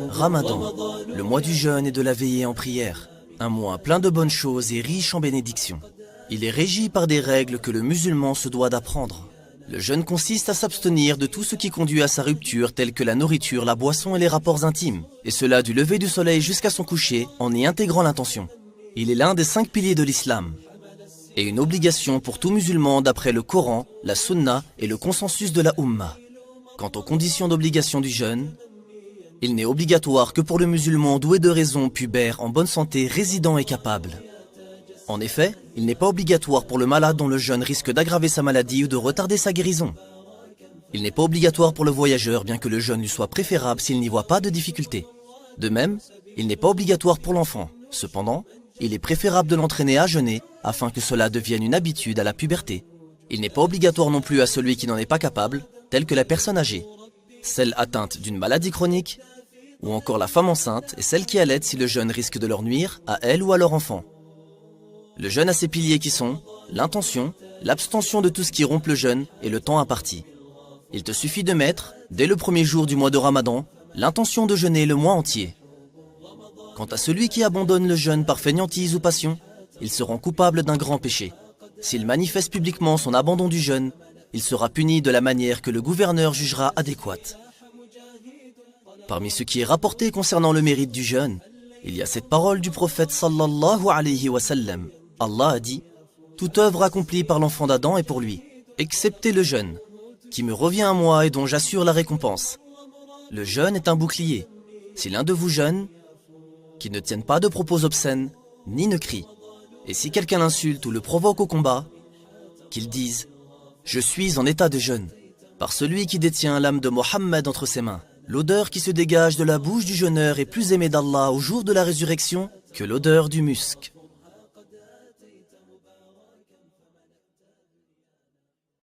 Ramadan, le mois du jeûne et de la veillée en prière. Un mois plein de bonnes choses et riche en bénédictions. Il est régi par des règles que le musulman se doit d'apprendre. Le jeûne consiste à s'abstenir de tout ce qui conduit à sa rupture, telles que la nourriture, la boisson et les rapports intimes. Et cela du lever du soleil jusqu'à son coucher, en y intégrant l'intention. Il est l'un des 5 piliers de l'islam. Et une obligation pour tout musulman d'après le Coran, la Sunna et le consensus de la Ummah. Quant aux conditions d'obligation du jeûne, il n'est obligatoire que pour le musulman doué de raison, pubère, en bonne santé, résident et capable. En effet, il n'est pas obligatoire pour le malade dont le jeûne risque d'aggraver sa maladie ou de retarder sa guérison. Il n'est pas obligatoire pour le voyageur, bien que le jeûne lui soit préférable s'il n'y voit pas de difficulté. De même, il n'est pas obligatoire pour l'enfant. Cependant, il est préférable de l'entraîner à jeûner, afin que cela devienne une habitude à la puberté. Il n'est pas obligatoire non plus à celui qui n'en est pas capable, tel que la personne âgée, celle atteinte d'une maladie chronique, ou encore la femme enceinte et celle qui allaite si le jeûne risque de leur nuire à elle ou à leur enfant. Le jeûne a ses piliers qui sont l'intention, l'abstention de tout ce qui rompt le jeûne et le temps imparti. Il te suffit de mettre, dès le premier jour du mois de Ramadan, l'intention de jeûner le mois entier. Quant à celui qui abandonne le jeûne par fainéantise ou passion, il se rend coupable d'un grand péché. S'il manifeste publiquement son abandon du jeûne, il sera puni de la manière que le gouverneur jugera adéquate. Parmi ce qui est rapporté concernant le mérite du jeûne, il y a cette parole du prophète sallallahu alayhi wa sallam. Allah a dit « Toute œuvre accomplie par l'enfant d'Adam est pour lui, excepté le jeûne, qui me revient à moi et dont j'assure la récompense. Le jeûne est un bouclier. Si l'un de vous jeûne, qu'il ne tienne pas de propos obscènes, ni ne crie. Et si quelqu'un l'insulte ou le provoque au combat, qu'il dise « Je suis en état de jeûne, par celui qui détient l'âme de Mohammed entre ses mains. L'odeur qui se dégage de la bouche du jeûneur est plus aimée d'Allah au jour de la résurrection que l'odeur du musc. »